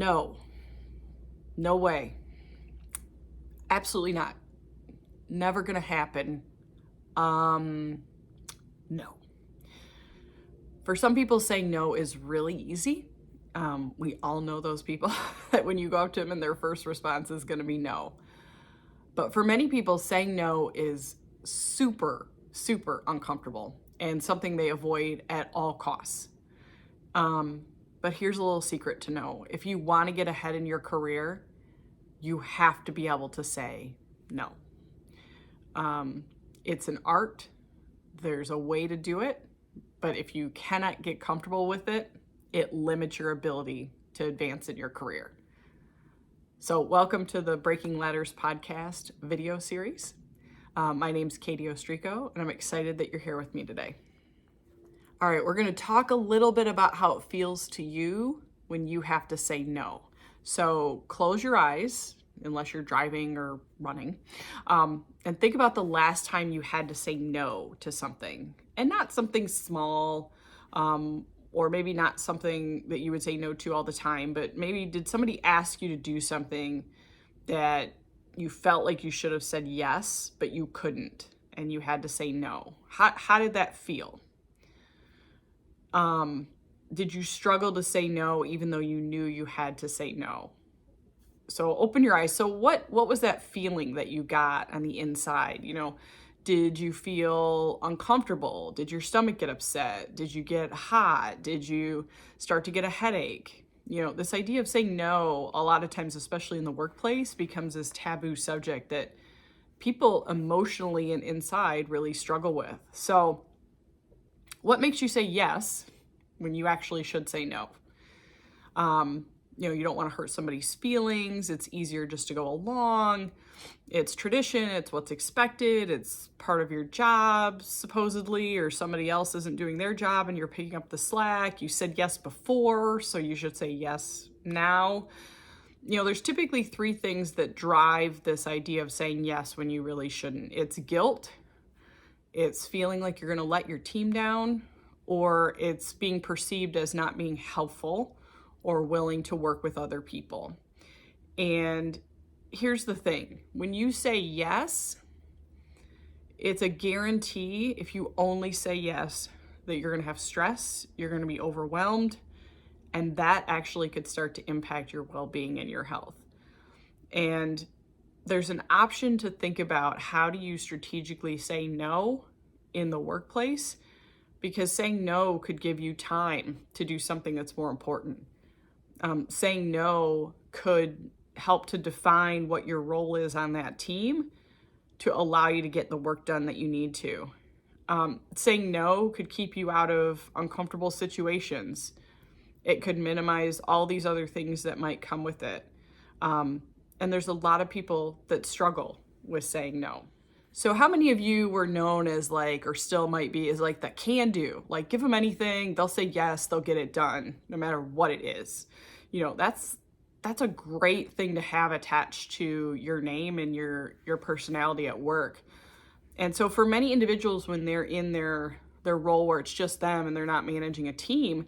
No, no way. Absolutely not. Never gonna happen. No. For some people, saying no is really easy. We all know those people that when you go up to them and their first response is gonna be no. But for many people, saying no is super, super uncomfortable and something they avoid at all costs. But here's a little secret to know. If you want to get ahead in your career, you have to be able to say no. It's an art. There's a way to do it. But if you cannot get comfortable with it, it limits your ability to advance in your career. So welcome to the Breaking Ladders podcast video series. My name's Katie Ostrico, and I'm excited that you're here with me today. All right, we're going to talk a little bit about how it feels to you when you have to say no. So close your eyes, unless you're driving or running, and think about the last time you had to say no to something, and not something small, or maybe not something that you would say no to all the time, but maybe did somebody ask you to do something that you felt like you should have said yes, but you couldn't, and you had to say no? How did that feel? Did you struggle to say no even though you knew you had to say no? So open your eyes. So what was that feeling that you got on the inside? Did you feel uncomfortable? Did your stomach get upset? Did you get hot? Did you start to get a headache? This idea of saying no, a lot of times, especially in the workplace, becomes this taboo subject that people emotionally and inside really struggle with. So what makes you say yes when you actually should say no? You don't want to hurt somebody's feelings. It's easier just to go along. It's tradition. It's what's expected. It's part of your job, supposedly, or somebody else isn't doing their job and you're picking up the slack. You said yes before, so you should say yes now. There's typically three things that drive this idea of saying yes when you really shouldn't. It's guilt. It's feeling like you're going to let your team down, or it's being perceived as not being helpful or willing to work with other people. And here's the thing. When you say yes, it's a guarantee, if you only say yes, that you're going to have stress, you're going to be overwhelmed, and that actually could start to impact your well-being and your health. And there's an option to think about, how do you strategically say no in the workplace? Because saying no could give you time to do something that's more important. Saying no could help to define what your role is on that team to allow you to get the work done that you need to. Saying no could keep you out of uncomfortable situations. It could minimize all these other things that might come with it. And there's a lot of people that struggle with saying no. So how many of you were known as or still might be, as the can do? Give them anything, they'll say yes, they'll get it done, no matter what it is. That's a great thing to have attached to your name and your personality at work. And so for many individuals, when they're in their role where it's just them and they're not managing a team,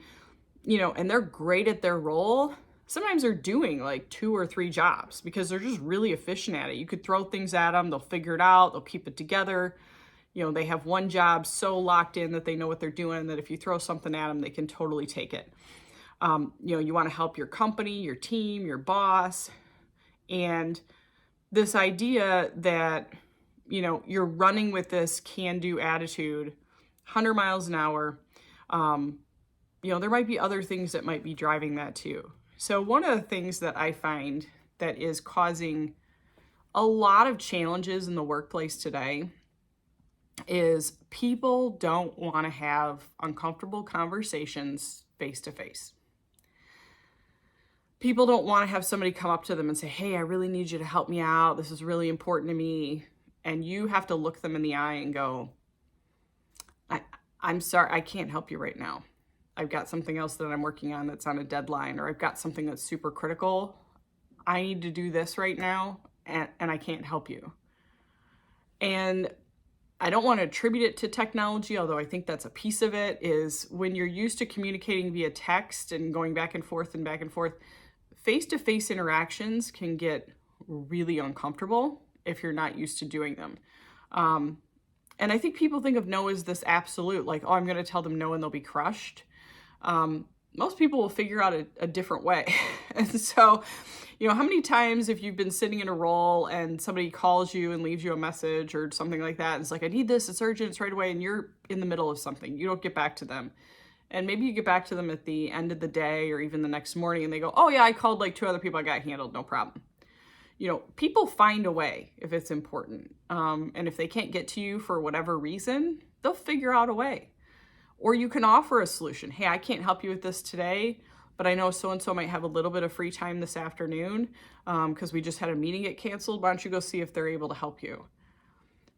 and they're great at their role, sometimes they're doing 2 or 3 jobs because they're just really efficient at it. You could throw things at them, they'll figure it out, they'll keep it together. They have one job so locked in that they know what they're doing, that if you throw something at them, they can totally take it. You want to help your company, your team, your boss. And this idea that, you're running with this can-do attitude, 100 miles an hour, there might be other things that might be driving that too. So one of the things that I find that is causing a lot of challenges in the workplace today is people don't want to have uncomfortable conversations face to face. People don't want to have somebody come up to them and say, hey, I really need you to help me out. This is really important to me. And you have to look them in the eye and go, I'm sorry, I can't help you right now. I've got something else that I'm working on that's on a deadline, or I've got something that's super critical. I need to do this right now, and I can't help you. And I don't want to attribute it to technology, although I think that's a piece of it, is when you're used to communicating via text and going back and forth, face-to-face interactions can get really uncomfortable if you're not used to doing them. And I think people think of no as this absolute, like, oh, I'm going to tell them no and they'll be crushed. Most people will figure out a different way. And so, how many times if you've been sitting in a role and somebody calls you and leaves you a message or something like that, and it's like, I need this, it's urgent, it's right away, and you're in the middle of something, you don't get back to them. And maybe you get back to them at the end of the day or even the next morning and they go, oh yeah, I called like 2 other people, I got handled, no problem. People find a way if it's important. And if they can't get to you for whatever reason, they'll figure out a way. Or you can offer a solution. Hey, I can't help you with this today, but I know so-and-so might have a little bit of free time this afternoon because we just had a meeting get canceled. Why don't you go see if they're able to help you?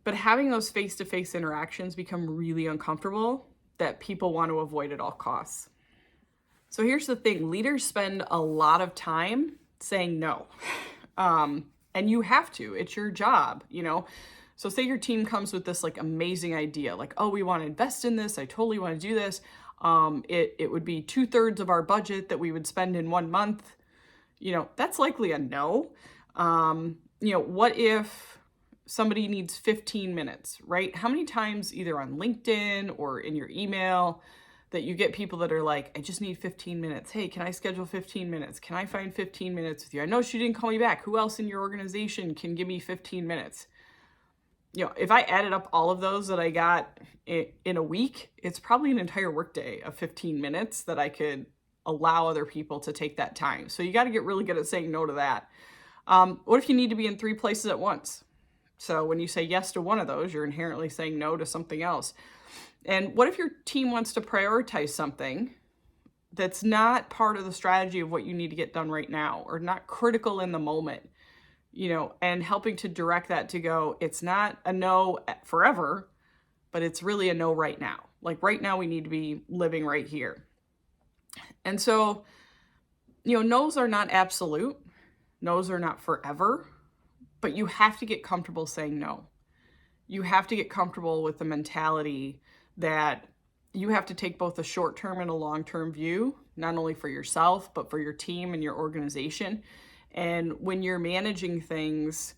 But having those face-to-face interactions become really uncomfortable that people want to avoid at all costs. So here's the thing. Leaders spend a lot of time saying no. And you have to. It's your job, So say your team comes with this like amazing idea, like, oh, we want to invest in this. I totally want to do this. It would be 2/3 of our budget that we would spend in 1 month. That's likely a no. What if somebody needs 15 minutes, right? How many times either on LinkedIn or in your email that you get people that are like, I just need 15 minutes. Hey, can I schedule 15 minutes? Can I find 15 minutes with you? I know she didn't call me back. Who else in your organization can give me 15 minutes? If I added up all of those that I got in a week, it's probably an entire workday of 15 minutes that I could allow other people to take that time. So you got to get really good at saying no to that. What if you need to be in 3 places at once? So when you say yes to one of those, you're inherently saying no to something else. And what if your team wants to prioritize something that's not part of the strategy of what you need to get done right now or not critical in the moment, and helping to direct that to go, it's not a no forever, but it's really a no right now. Like right now we need to be living right here. And so, no's are not absolute. No's are not forever, but you have to get comfortable saying no. You have to get comfortable with the mentality that you have to take both a short-term and a long-term view, not only for yourself, but for your team and your organization. And when you're managing things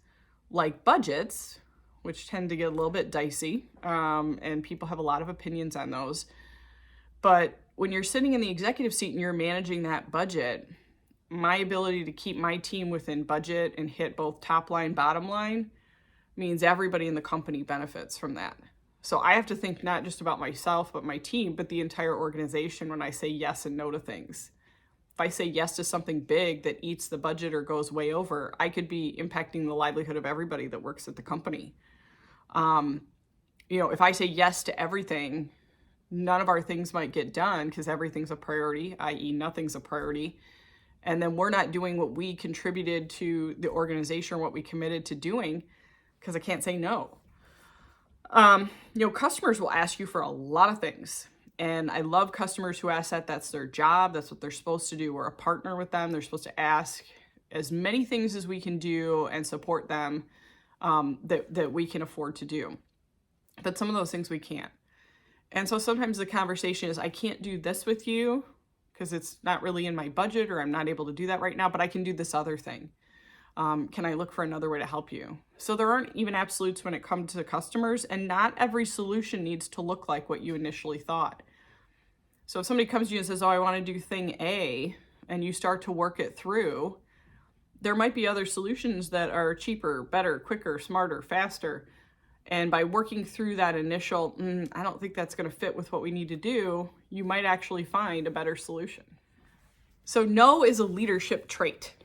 like budgets, which tend to get a little bit dicey, and people have a lot of opinions on those, but when you're sitting in the executive seat and you're managing that budget, my ability to keep my team within budget and hit both top line, bottom line means everybody in the company benefits from that. So I have to think not just about myself, but my team, but the entire organization when I say yes and no to things. If I say yes to something big that eats the budget or goes way over, I could be impacting the livelihood of everybody that works at the company. If I say yes to everything, none of our things might get done because everything's a priority, i.e. nothing's a priority. And then we're not doing what we contributed to the organization or what we committed to doing because I can't say no. Customers will ask you for a lot of things. And I love customers who ask that. That's their job. That's what they're supposed to do. We're a partner with them. They're supposed to ask as many things as we can do and support them that we can afford to do. But some of those things we can't. And so sometimes the conversation is, I can't do this with you because it's not really in my budget or I'm not able to do that right now, but I can do this other thing. Can I look for another way to help you? So there aren't even absolutes when it comes to customers, and not every solution needs to look like what you initially thought. So if somebody comes to you and says, oh, I want to do thing A, and you start to work it through, there might be other solutions that are cheaper, better, quicker, smarter, faster. And by working through that initial, I don't think that's going to fit with what we need to do, you might actually find a better solution. So no is a leadership trait.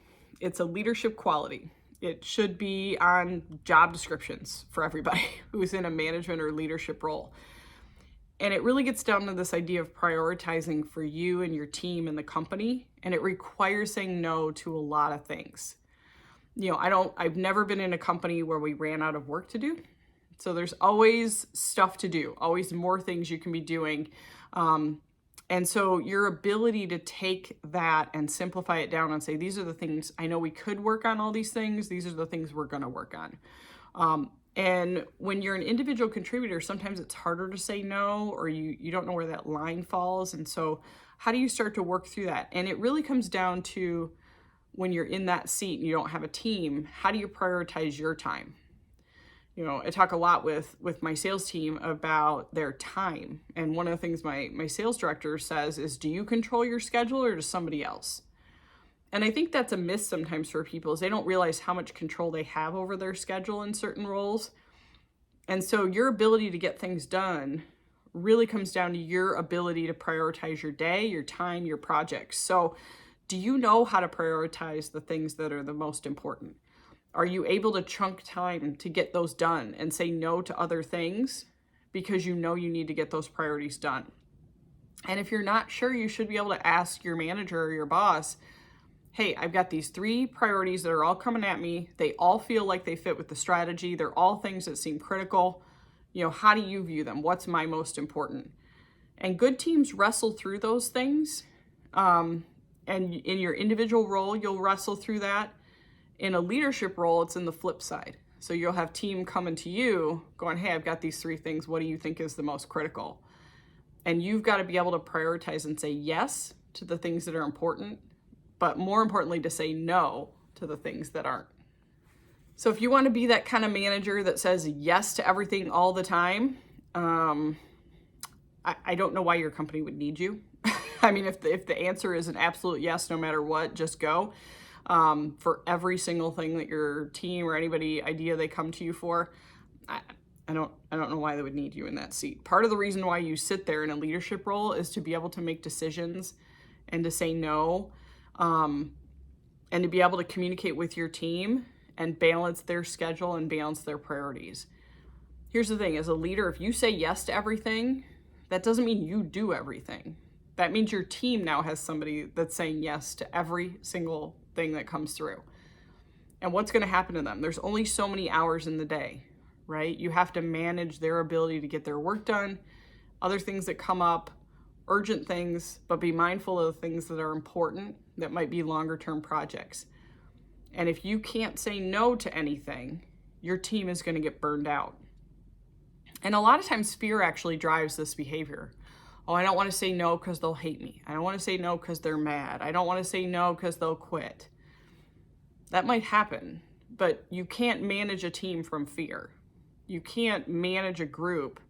It's a leadership quality. It should be on job descriptions for everybody who's in a management or leadership role. And it really gets down to this idea of prioritizing for you and your team and the company. And it requires saying no to a lot of things. I've never been in a company where we ran out of work to do. So there's always stuff to do, always more things you can be doing. And so your ability to take that and simplify it down and say, these are the things I know we could work on, all these things, these are the things we're going to work on. And when you're an individual contributor, sometimes it's harder to say no, or you don't know where that line falls. And so how do you start to work through that? And it really comes down to when you're in that seat and you don't have a team, how do you prioritize your time? You know, I talk a lot with my sales team about their time. And one of the things my sales director says is, do you control your schedule or does somebody else? And I think that's a miss sometimes for people, is they don't realize how much control they have over their schedule in certain roles. And so your ability to get things done really comes down to your ability to prioritize your day, your time, your projects. So do you know how to prioritize the things that are the most important? Are you able to chunk time to get those done and say no to other things because you know you need to get those priorities done? And if you're not sure, you should be able to ask your manager or your boss, hey, I've got these 3 priorities that are all coming at me. They all feel like they fit with the strategy. They're all things that seem critical. You know, how do you view them? What's my most important? And good teams wrestle through those things. And in your individual role, you'll wrestle through that. In a leadership role, it's in the flip side. So you'll have team coming to you going, hey, I've got these 3 things. What do you think is the most critical? And you've got to be able to prioritize and say yes to the things that are important, but more importantly, to say no to the things that aren't. So if you want to be that kind of manager that says yes to everything all the time, I don't know why your company would need you. I mean, if the answer is an absolute yes, no matter what, just go. For every single thing that your team or anybody idea they come to you for, I don't know why they would need you in that seat. Part of the reason why you sit there in a leadership role is to be able to make decisions and to say no, and to be able to communicate with your team and balance their schedule and balance their priorities. Here's the thing, as a leader, if you say yes to everything, that doesn't mean you do everything. That means your team now has somebody that's saying yes to every single thing that comes through. And what's going to happen to them? There's only so many hours in the day, right? You have to manage their ability to get their work done, other things that come up, urgent things, but be mindful of the things that are important that might be longer term projects. And if you can't say no to anything, your team is going to get burned out. And a lot of times fear actually drives this behavior. Oh, I don't want to say no because they'll hate me. I don't want to say no because they're mad. I don't want to say no because they'll quit. That might happen, but you can't manage a team from fear. You can't manage a group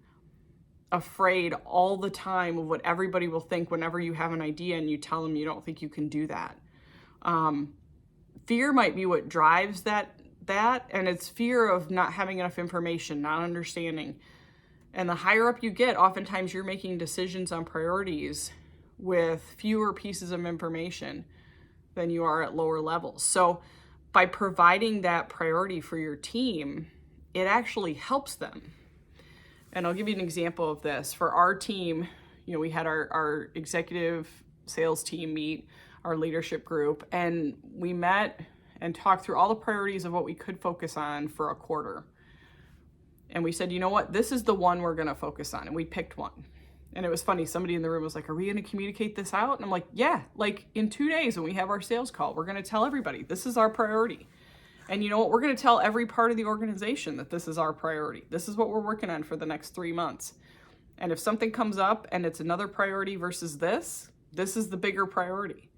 afraid all the time of what everybody will think whenever you have an idea and you tell them you don't think you can do that. Fear might be what drives that, and it's fear of not having enough information, not understanding. And the higher up you get, oftentimes you're making decisions on priorities with fewer pieces of information than you are at lower levels. So by providing that priority for your team, it actually helps them. And I'll give you an example of this. For our team, you know, we had our executive sales team meet, our leadership group, and we met and talked through all the priorities of what we could focus on for a quarter. And we said, you know what, this is the one we're going to focus on. And we picked one. And it was funny. Somebody in the room was like, are we going to communicate this out? And I'm like, yeah, like in 2 days when we have our sales call, we're going to tell everybody this is our priority. And you know what? We're going to tell every part of the organization that this is our priority. This is what we're working on for the next 3 months. And if something comes up and it's another priority versus this is the bigger priority.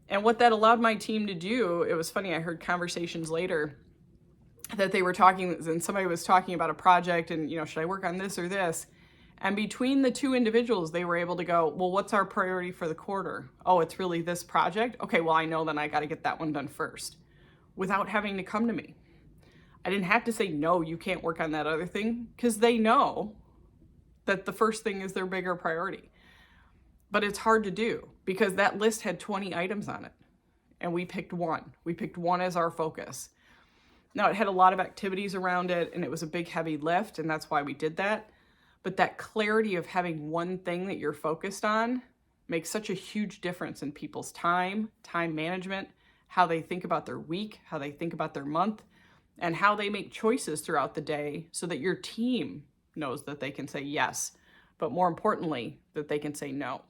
And what that allowed my team to do, it was funny. I heard conversations later that they were talking, and somebody was talking about a project and, you know, should I work on this or this? And between the 2 individuals, they were able to go, well, what's our priority for the quarter? Oh, it's really this project? Okay, well, I know then I got to get that one done first without having to come to me. I didn't have to say, no, you can't work on that other thing, because they know that the first thing is their bigger priority. But it's hard to do because that list had 20 items on it and we picked one. We picked one as our focus. Now, it had a lot of activities around it and it was a big, heavy lift, and that's why we did that. But that clarity of having one thing that you're focused on makes such a huge difference in people's time management, how they think about their week, how they think about their month, and how they make choices throughout the day so that your team knows that they can say yes, but more importantly, that they can say no.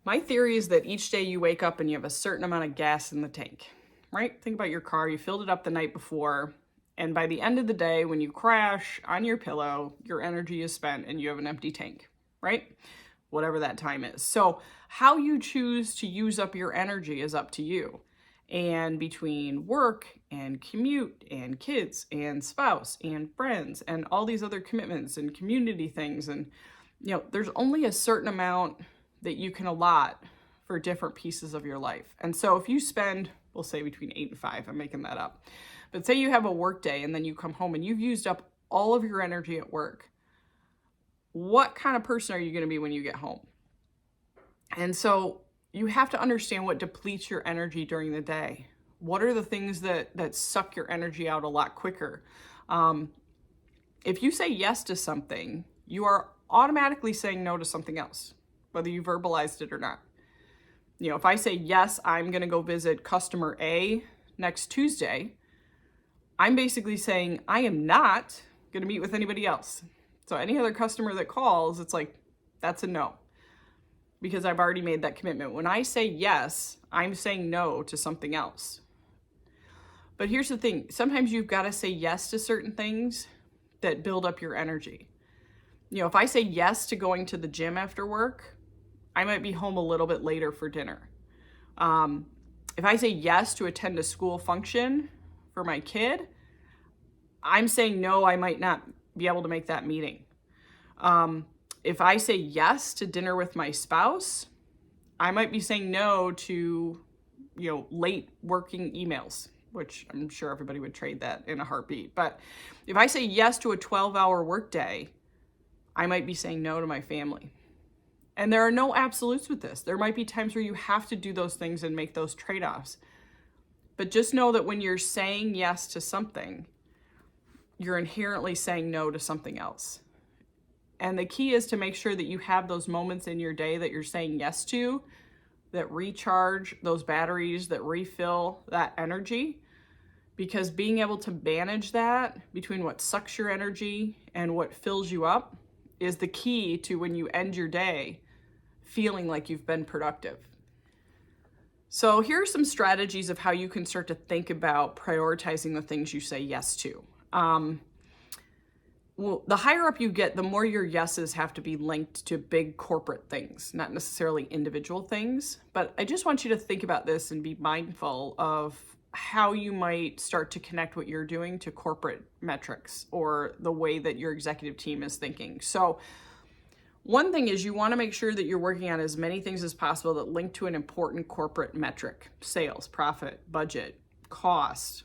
My theory is that each day you wake up and you have a certain amount of gas in the tank, right? Think about your car. You filled it up the night before, and by the end of the day, when you crash on your pillow, your energy is spent and you have an empty tank, right? Whatever that time is. So how you choose to use up your energy is up to you. and between work and commute and kids and spouse and friends and all these other commitments and community things. And, there's only a certain amount that you can allot for different pieces of your life. And so if you spend, we'll say between 8 and 5, I'm making that up, but say you have a work day and then you come home and you've used up all of your energy at work, what kind of person are you going to be when you get home? And so you have to understand what depletes your energy during the day. What are the things that suck your energy out a lot quicker? If you say yes to something, you are automatically saying no to something else, whether you verbalized it or not. If I say, yes, I'm going to go visit customer A next Tuesday, I'm basically saying I am not going to meet with anybody else. So any other customer that calls, it's like, that's a no, because I've already made that commitment. When I say yes, I'm saying no to something else. But here's the thing. Sometimes you've got to say yes to certain things that build up your energy. If I say yes to going to the gym after work, I might be home a little bit later for dinner. If I say yes to attend a school function for my kid, I'm saying no, I might not be able to make that meeting. If I say yes to dinner with my spouse, I might be saying no to, late working emails, which I'm sure everybody would trade that in a heartbeat. But if I say yes to a 12-hour workday, I might be saying no to my family. And there are no absolutes with this. There might be times where you have to do those things and make those trade-offs. But just know that when you're saying yes to something, you're inherently saying no to something else. And the key is to make sure that you have those moments in your day that you're saying yes to, that recharge those batteries, that refill that energy. Because being able to manage that between what sucks your energy and what fills you up is the key to when you end your day feeling like you've been productive. So here are some strategies of how you can start to think about prioritizing the things you say yes to. Well, the higher up you get, the more your yeses have to be linked to big corporate things, not necessarily individual things. But I just want you to think about this and be mindful of how you might start to connect what you're doing to corporate metrics or the way that your executive team is thinking. So one thing is you want to make sure that you're working on as many things as possible that link to an important corporate metric: sales, profit, budget, cost,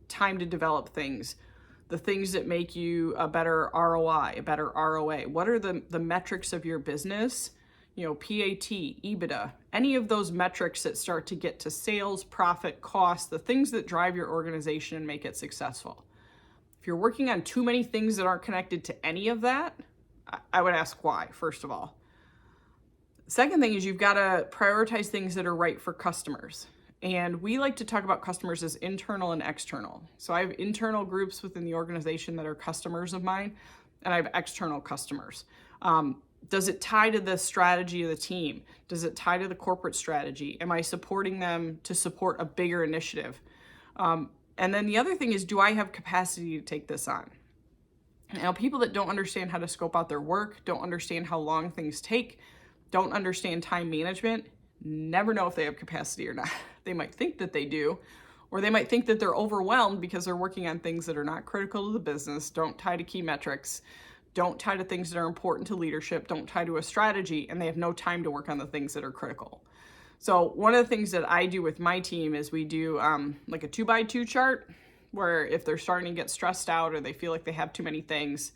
time to develop things, the things that make you a better ROI, a better ROA. What are the metrics of your business? PAT, EBITDA, any of those metrics that start to get to sales, profit, cost, the things that drive your organization and make it successful. If you're working on too many things that aren't connected to any of that, I would ask why, first of all. Second thing is you've got to prioritize things that are right for customers. And we like to talk about customers as internal and external. So I have internal groups within the organization that are customers of mine, and I have external customers. Does it tie to the strategy of the team? Does it tie to the corporate strategy? Am I supporting them to support a bigger initiative? And then the other thing is, do I have capacity to take this on? Now, people that don't understand how to scope out their work, don't understand how long things take, don't understand time management, never know if they have capacity or not. They might think that they do, or they might think that they're overwhelmed because they're working on things that are not critical to the business, don't tie to key metrics, don't tie to things that are important to leadership, don't tie to a strategy, and they have no time to work on the things that are critical. So one of the things that I do with my team is we do like a 2x2 chart, where if they're starting to get stressed out or they feel like they have too many things,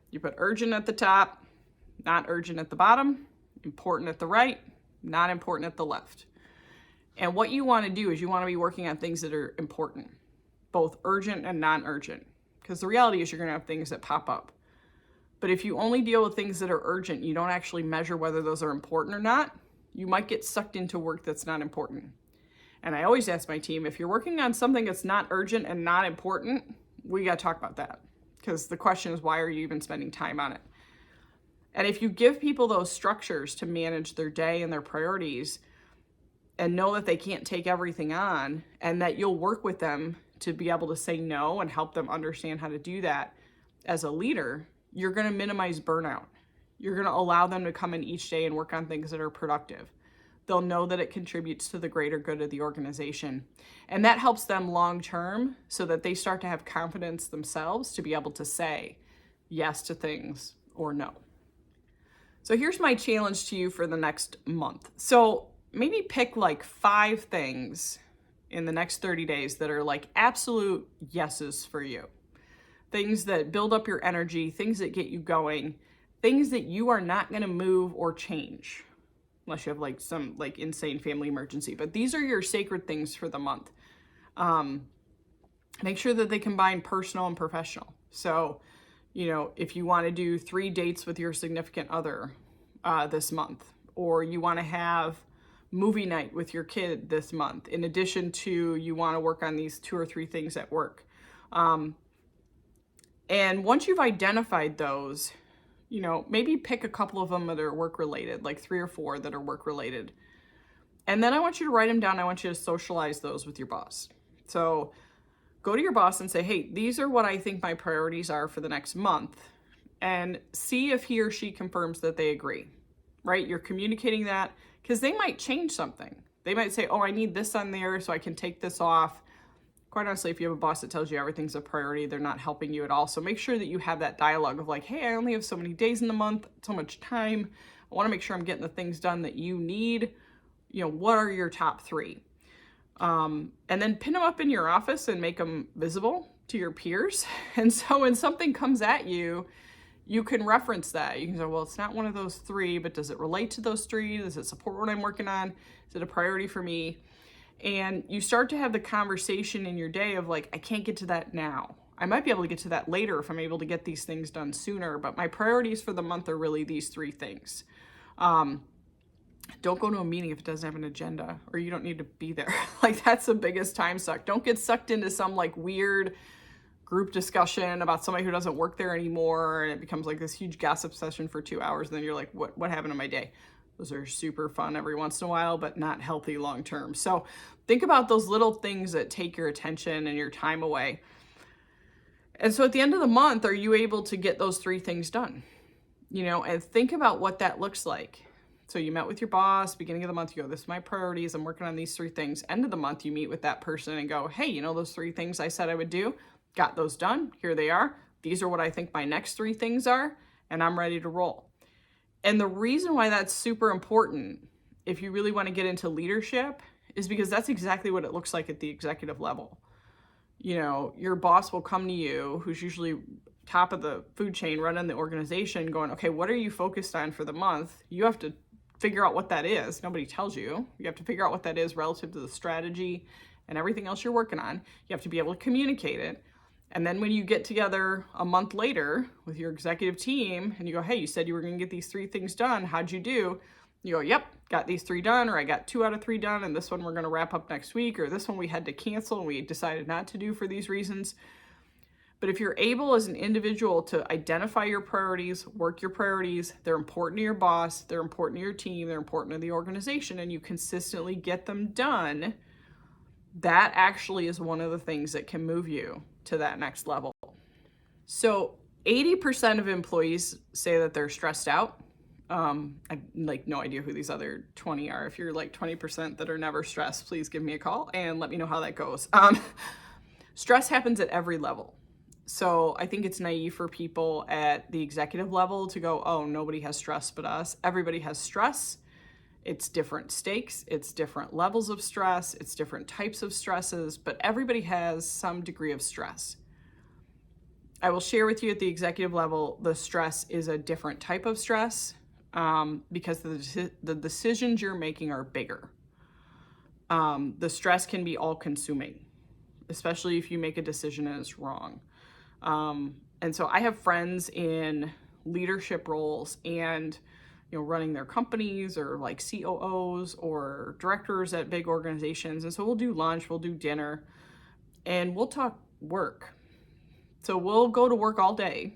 you put urgent at the top, not urgent at the bottom, important at the right, not important at the left. And what you want to do is you want to be working on things that are important, both urgent and non-urgent, because the reality is you're going to have things that pop up. But if you only deal with things that are urgent, you don't actually measure whether those are important or not, you might get sucked into work that's not important. And I always ask my team, if you're working on something that's not urgent and not important, we got to talk about that. Because the question is, why are you even spending time on it? And if you give people those structures to manage their day and their priorities and know that they can't take everything on and that you'll work with them to be able to say no and help them understand how to do that as a leader, you're going to minimize burnout. You're going to allow them to come in each day and work on things that are productive. they'll know that it contributes to the greater good of the organization. And that helps them long term so that they start to have confidence themselves to be able to say yes to things or no. So here's my challenge to you for the next month. So maybe pick like 5 things in the next 30 days that are like absolute yeses for you. Things that build up your energy, things that get you going, things that you are not going to move or change unless you have like some like insane family emergency. But these are your sacred things for the month. Make sure that they combine personal and professional. So, if you want to do 3 dates with your significant other this month, or you want to have movie night with your kid this month, in addition to you want to work on these 2 or 3 things at work. And once you've identified those, maybe pick a couple of them that are work related, like 3 or 4 that are work related. And then I want you to write them down. I want you to socialize those with your boss. So go to your boss and say, hey, these are what I think my priorities are for the next month, and see if he or she confirms that they agree, right? You're communicating that because they might change something. They might say, oh, I need this on there so I can take this off. Quite honestly, if you have a boss that tells you everything's a priority, they're not helping you at all. So make sure that you have that dialogue of like, hey, I only have so many days in the month, so much time. I want to make sure I'm getting the things done that you need. What are your top 3? And then pin them up in your office and make them visible to your peers. And so when something comes at you, you can reference that. You can say, well, it's not one of those 3, but does it relate to those 3? Does it support what I'm working on? Is it a priority for me? And you start to have the conversation in your day of like, I can't get to that now. I might be able to get to that later if I'm able to get these things done sooner, but my priorities for the month are really these 3 things. Don't go to a meeting if it doesn't have an agenda, or you don't need to be there. Like, that's the biggest time suck. Don't get sucked into some like weird group discussion about somebody who doesn't work there anymore, and it becomes like this huge gossip session for 2 hours, and then you're like, what happened to my day? Those are super fun every once in a while, but not healthy long term. So think about those little things that take your attention and your time away. And so at the end of the month, are you able to get those 3 things done? And think about what that looks like. So you met with your boss, beginning of the month, you go, this is my priorities, I'm working on these 3 things. End of the month, you meet with that person and go, hey, those 3 things I said I would do, got those done, here they are. These are what I think my next 3 things are, and I'm ready to roll. And the reason why that's super important, if you really want to get into leadership, is because that's exactly what it looks like at the executive level. Your boss will come to you, who's usually top of the food chain running the organization, going, okay, what are you focused on for the month? You have to figure out what that is. Nobody tells you. You have to figure out what that is relative to the strategy and everything else you're working on. You have to be able to communicate it. And then when you get together a month later with your executive team and you go, hey, you said you were going to get these 3 things done. How'd you do? You go, yep, got these 3 done, or I got 2 out of 3 done, and this one we're going to wrap up next week, or this one we had to cancel and we decided not to do for these reasons. But if you're able as an individual to identify your priorities, work your priorities, they're important to your boss, they're important to your team, they're important to the organization, and you consistently get them done, that actually is one of the things that can move you to that next level. So 80% of employees say that they're stressed out. I've no idea who these other 20 are. If you're like 20% that are never stressed, please give me a call and let me know how that goes. Stress happens at every level. So I think it's naive for people at the executive level to go, oh, nobody has stress but us. Everybody has stress. It's different stakes. It's different levels of stress. It's different types of stresses, but everybody has some degree of stress. I will share with you at the executive level, the stress is a different type of stress because the decisions you're making are bigger. The stress can be all-consuming, especially if you make a decision and it's wrong. And so I have friends in leadership roles and running their companies, or like COOs or directors at big organizations. And so we'll do lunch, we'll do dinner, and we'll talk work. So we'll go to work all day,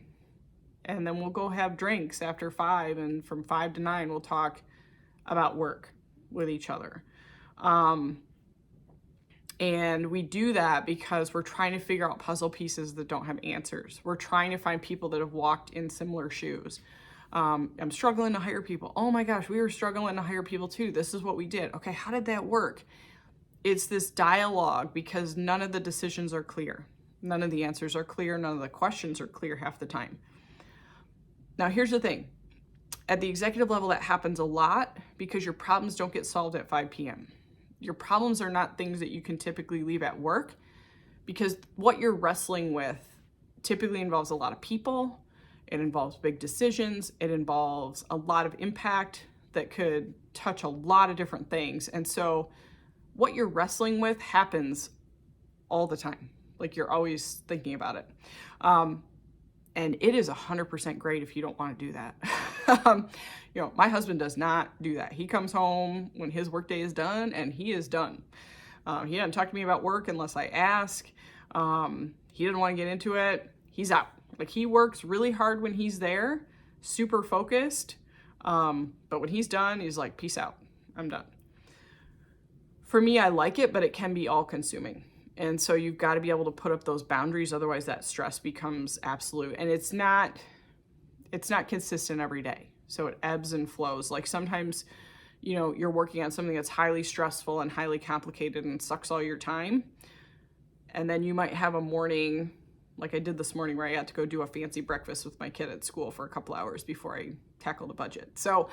and then we'll go have drinks after 5, and from 5 to 9, we'll talk about work with each other. And we do that because we're trying to figure out puzzle pieces that don't have answers. We're trying to find people that have walked in similar shoes. I'm struggling to hire people. Oh my gosh, we were struggling to hire people too. This is what we did. Okay, how did that work? It's this dialogue because none of the decisions are clear. None of the answers are clear. None of the questions are clear half the time. Now, here's the thing. At the executive level, that happens a lot because your problems don't get solved at 5 p.m. Your problems are not things that you can typically leave at work because what you're wrestling with typically involves a lot of people. It involves big decisions. It involves a lot of impact that could touch a lot of different things. And so what you're wrestling with happens all the time. Like you're always thinking about it. And it is 100% great if you don't want to do that. My husband does not do that. He comes home when his workday is done and he is done. He doesn't talk to me about work unless I ask. He doesn't want to get into it. He's out. Like he works really hard when he's there, super focused. But when he's done, he's like, peace out. I'm done. For me, I like it, but it can be all consuming. And so you've got to be able to put up those boundaries. Otherwise that stress becomes absolute. And it's not consistent every day. So it ebbs and flows. Like sometimes, you're working on something that's highly stressful and highly complicated and sucks all your time. And then you might have a morning like I did this morning where I had to go do a fancy breakfast with my kid at school for a couple hours before I tackled a budget. So,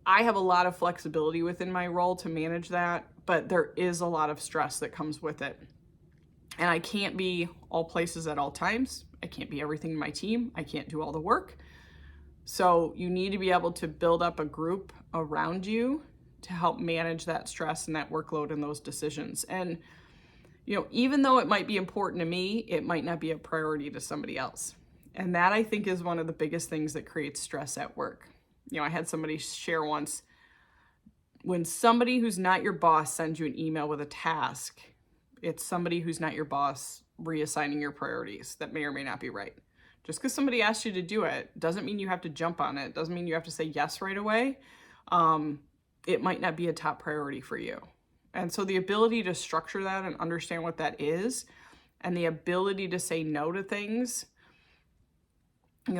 I have a lot of flexibility within my role to manage that, but there is a lot of stress that comes with it. And I can't be all places at all times. I can't be everything in my team. I can't do all the work. So you need to be able to build up a group around you to help manage that stress and that workload and those decisions. And, even though it might be important to me, it might not be a priority to somebody else. And that I think is one of the biggest things that creates stress at work. I had somebody share once, when somebody who's not your boss sends you an email with a task, it's somebody who's not your boss reassigning your priorities that may or may not be right. Just because somebody asks you to do it doesn't mean you have to jump on it. Doesn't mean you have to say yes right away. It might not be a top priority for you. And so the ability to structure that and understand what that is, and the ability to say no to things,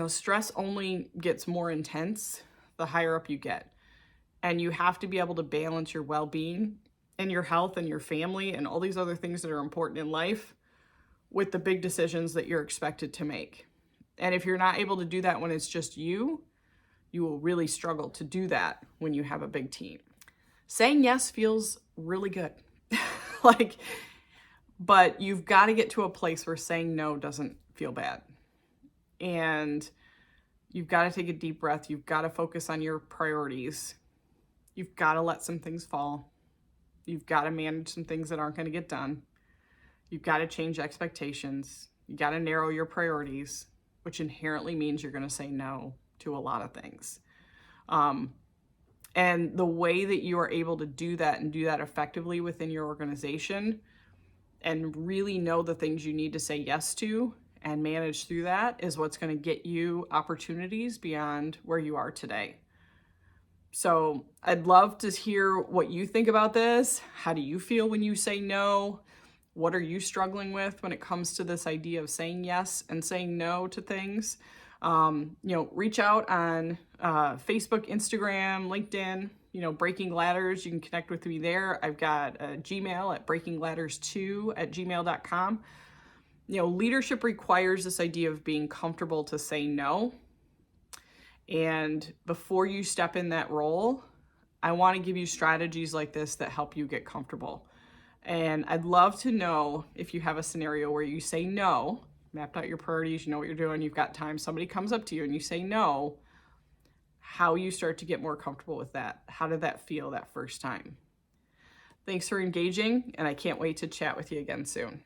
stress only gets more intense the higher up you get. And you have to be able to balance your well-being and your health and your family and all these other things that are important in life with the big decisions that you're expected to make. And if you're not able to do that when it's just you will really struggle to do that when you have a big team. Saying yes feels really good. But you've got to get to a place where saying no doesn't feel bad. And you've got to take a deep breath. You've got to focus on your priorities. You've got to let some things fall. You've got to manage some things that aren't going to get done. You've got to change expectations. You got to narrow your priorities, which inherently means you're going to say no to a lot of things. And the way that you are able to do that and do that effectively within your organization and really know the things you need to say yes to and manage through that is what's going to get you opportunities beyond where you are today. So I'd love to hear what you think about this. How do you feel when you say no? What are you struggling with when it comes to this idea of saying yes and saying no to things? Reach out on Facebook, Instagram, LinkedIn, Breaking Ladders. You can connect with me there. I've got a Gmail at breakingladders2@gmail.com. Leadership requires this idea of being comfortable to say no. And before you step in that role, I want to give you strategies like this that help you get comfortable. And I'd love to know if you have a scenario where you say no, mapped out your priorities, you know what you're doing, you've got time, somebody comes up to you and you say no, how you start to get more comfortable with that. How did that feel that first time? Thanks for engaging, and I can't wait to chat with you again soon.